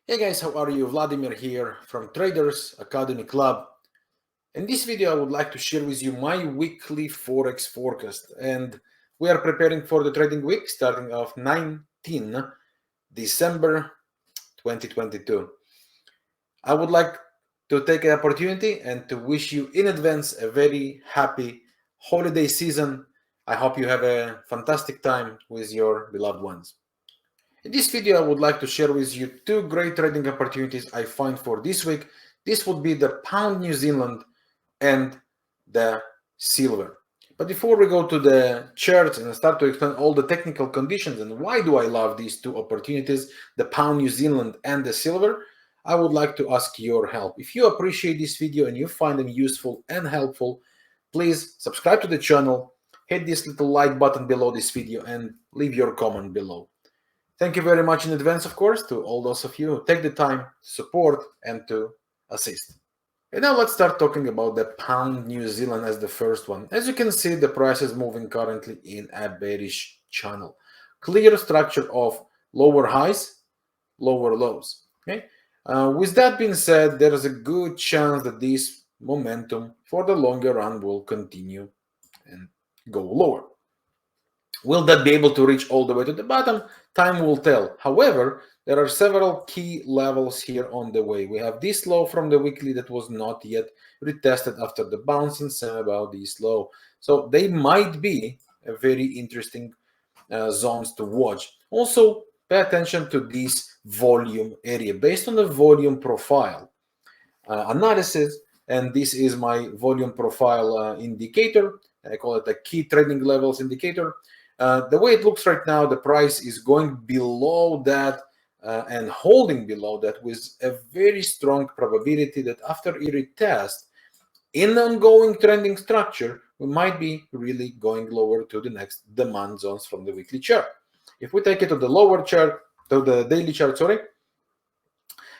Hey guys, how are you? Vladimir here from Traders Academy Club. In this video, I would like to share with you my weekly Forex forecast. And we are preparing for the trading week starting off 19 December 2022. I would like to take an opportunity and to wish you in advance a very happy holiday season. I hope you have a fantastic time with your beloved ones. In this video, I would like to share with you two great trading opportunities I find for this week. This would be the Pound New Zealand and the silver. But before we go to the charts and start to explain all the technical conditions and why do I love these two opportunities, the Pound New Zealand and the silver, I would like to ask your help. If you appreciate this video and you find them useful and helpful, please subscribe to the channel, hit this little like button below this video and leave your comment below. Thank you very much in advance, of course, to all those of you who take the time to support and to assist. And now let's start talking about the Pound New Zealand as the first one. As you can see, the price is moving currently in a bearish channel. Clear structure of lower highs, lower lows. Okay. With that being said, there is a good chance that this momentum for the longer run will continue and go lower. Will that be able to reach all the way to the bottom? Time will tell. However, there are several key levels here on the way. We have this low from the weekly that was not yet retested after the bounce, and same about this low. So they might be a very interesting zones to watch. Also, pay attention to this volume area based on the volume profile analysis, and this is my volume profile indicator. I call it a key trading levels indicator. The way it looks right now, the price is going below that and holding below that with a very strong probability that after a retest in the ongoing trending structure, we might be really going lower to the next demand zones from the weekly chart. If we take it to the lower chart, to the daily chart, sorry,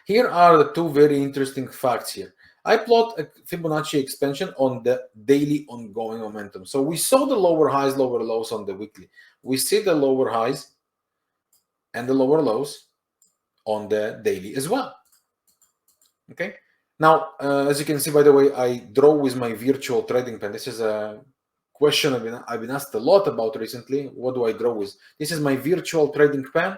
here are the two very interesting facts here. I plot a Fibonacci expansion on the daily ongoing momentum. So we saw the lower highs, lower lows on the weekly. We see the lower highs and the lower lows on the daily as well. Okay. Now, as you can see, by the way, I draw with my virtual trading pen. This is a question I've been asked a lot about recently. What do I draw with? This is my virtual trading pen.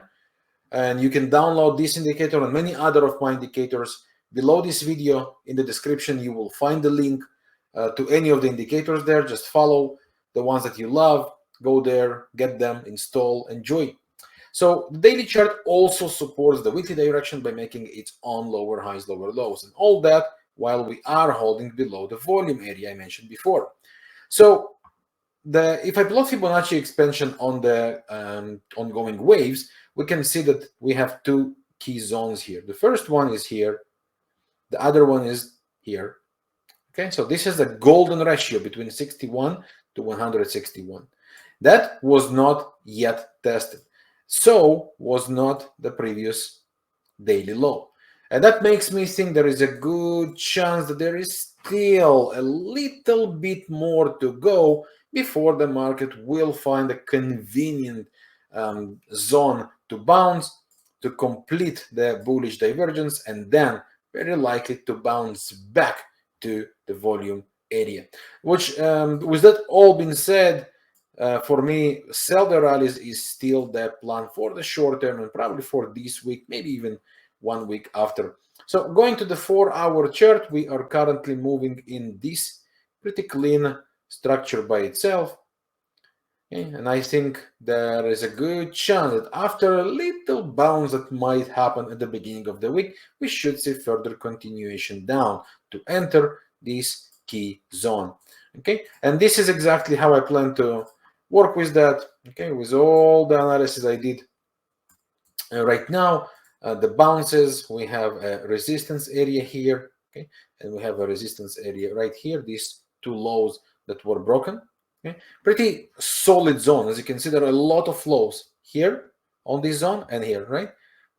And you can download this indicator and many other of my indicators. Below this video, in the description, you will find the link to any of the indicators there. Just follow the ones that you love, go there, get them, install, enjoy. So the daily chart also supports the weekly direction by making its own lower highs, lower lows, and all that while we are holding below the volume area I mentioned before. So if I plot Fibonacci expansion on the ongoing waves, we can see that we have two key zones here. The first one is here. The other one is here. Okay, so this is the golden ratio between 61 to 161. That was not yet tested. So was not the previous daily low. And that makes me think there is a good chance that there is still a little bit more to go before the market will find a convenient zone to bounce, to complete the bullish divergence, and then very likely to bounce back to the volume area. Which, with that all being said, for me, sell the rallies is still the plan for the short term and probably for this week, maybe even 1 week after. So going to the 4-hour chart, we are currently moving in this pretty clean structure by itself. Okay, and I think there is a good chance that after a little bounce that might happen at the beginning of the week, we should see further continuation down to enter this key zone. Okay, and this is exactly how I plan to work with that. Okay, with all the analysis I did right now, the bounces, we have a resistance area here, okay, and we have a resistance area right here, these two lows that were broken. Okay, pretty solid zone. As you can see, there are a lot of flows here on this zone and here, right?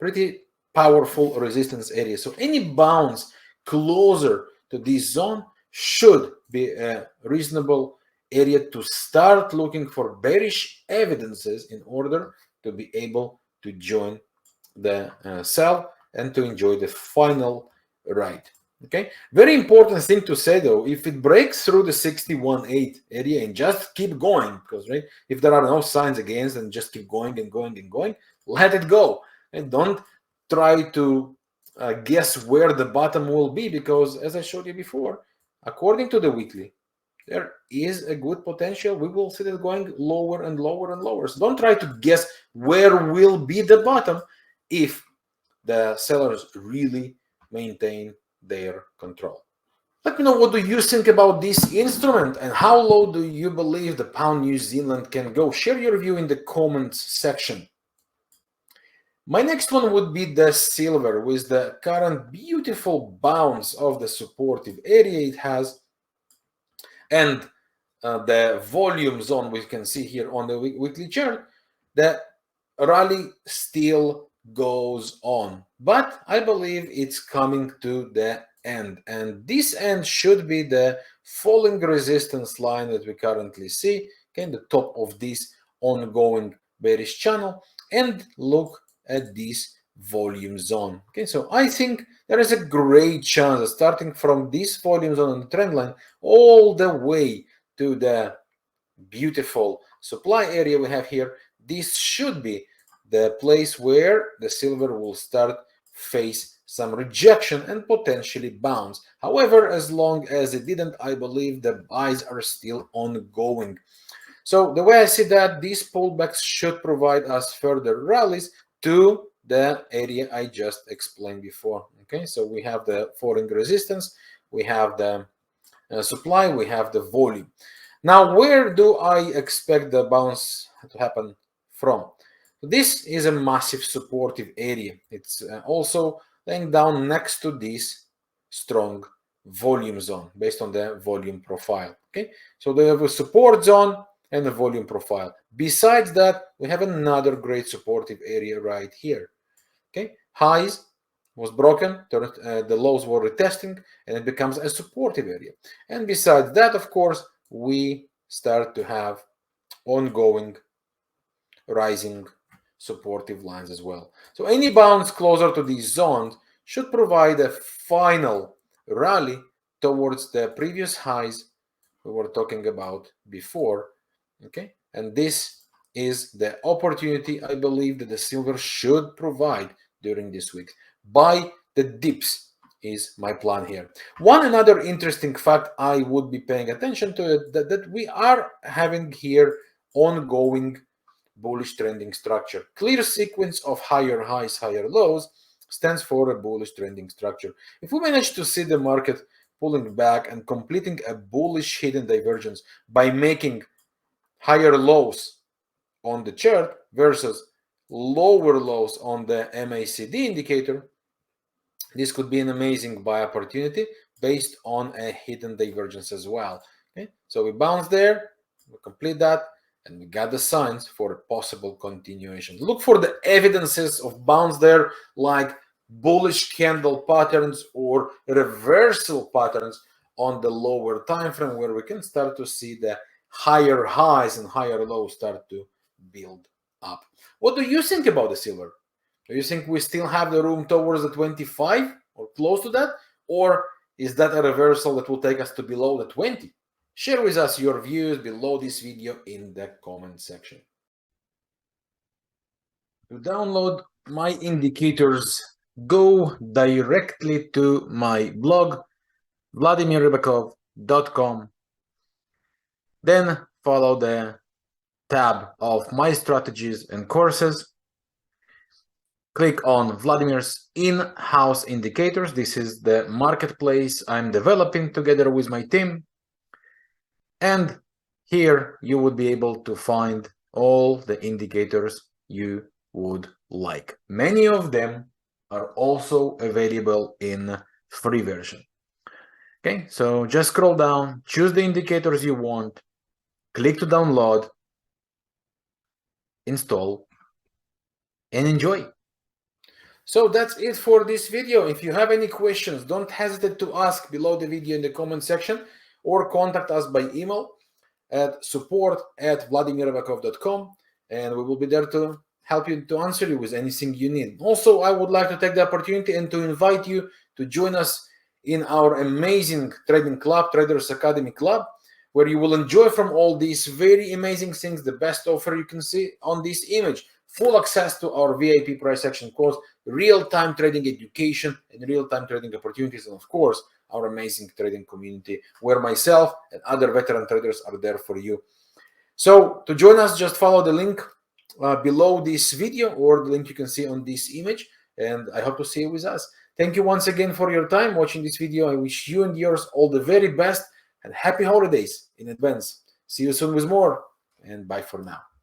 Pretty powerful resistance area. So any bounce closer to this zone should be a reasonable area to start looking for bearish evidences in order to be able to join the sell and to enjoy the final ride. Okay, very important thing to say though, if it breaks through the 61.8 area and just keep going, because right, if there are no signs against, and just keep going and going and going, let it go and don't try to guess where the bottom will be, because as I showed you before, according to the weekly, there is a good potential we will see it going lower and lower and lower. So don't try to guess where will be the bottom if the sellers really maintain their control. Let me know, what do you think about this instrument, and how low do you believe the pound New Zealand can go? Share your view in the comments section. My next one would be the silver, with the current beautiful bounce of the supportive area it has, and the volume zone we can see here on the weekly chart. The rally still goes on, but I believe it's coming to the end, and this end should be the falling resistance line that we currently see, okay, the top of this ongoing bearish channel. And look at this volume zone. Okay, so I think there is a great chance that starting from this volume zone on the trend line all the way to the beautiful supply area we have here, this should be the place where the silver will start face some rejection and potentially bounce. However, as long as it didn't, I believe the buys are still ongoing. So the way I see that, these pullbacks should provide us further rallies to the area I just explained before. Okay, so we have the falling resistance, we have the supply, we have the volume. Now, where do I expect the bounce to happen from? This is a massive supportive area. It's also laying down next to this strong volume zone based on the volume profile. Okay, so they have a support zone and a volume profile. Besides that, we have another great supportive area right here. Okay, highs was broken, the lows were retesting, and it becomes a supportive area. And besides that, of course, we start to have ongoing rising supportive lines as well. So any bounce closer to these zones should provide a final rally towards the previous highs we were talking about before. Okay, and this is the opportunity I believe that the silver should provide during this week. Buy the dips is my plan here. One another interesting fact I would be paying attention to it, that we are having here ongoing bullish trending structure. Clear sequence of higher highs, higher lows stands for a bullish trending structure. If we manage to see the market pulling back and completing a bullish hidden divergence by making higher lows on the chart versus lower lows on the MACD indicator, this could be an amazing buy opportunity based on a hidden divergence as well. Okay, so we bounce there, we complete that, and we got the signs for a possible continuation. Look for the evidences of bounce there, like bullish candle patterns or reversal patterns on the lower time frame, where we can start to see the higher highs and higher lows start to build up. What do you think about the silver? Do you think we still have the room towards the 25 or close to that? Or is that a reversal that will take us to below the 20? Share with us your views below this video in the comment section. To download my indicators, go directly to my blog, vladimirrybakov.com. Then follow the tab of my strategies and courses. Click on Vladimir's in-house indicators. This is the marketplace I'm developing together with my team. And here you would be able to find all the indicators you would like. Many of them are also available in free version. Okay, so just scroll down, choose the indicators you want, click to download, install, and enjoy. So that's it for this video. If you have any questions, don't hesitate to ask below the video in the comment section, or contact us by email at support@vladimirrybakov.com, and we will be there to help you to answer you with anything you need. Also, I would like to take the opportunity and to invite you to join us in our amazing trading club, Traders Academy Club, where you will enjoy from all these very amazing things, the best offer you can see on this image, full access to our VIP price action course, real-time trading education and real-time trading opportunities, and of course, our amazing trading community where myself and other veteran traders are there for you. So to join us, just follow the link below this video or the link you can see on this image, and I hope to see you with us. Thank you once again for your time watching this video. I wish you and yours all the very best and happy holidays in advance. See you soon with more, and bye for now.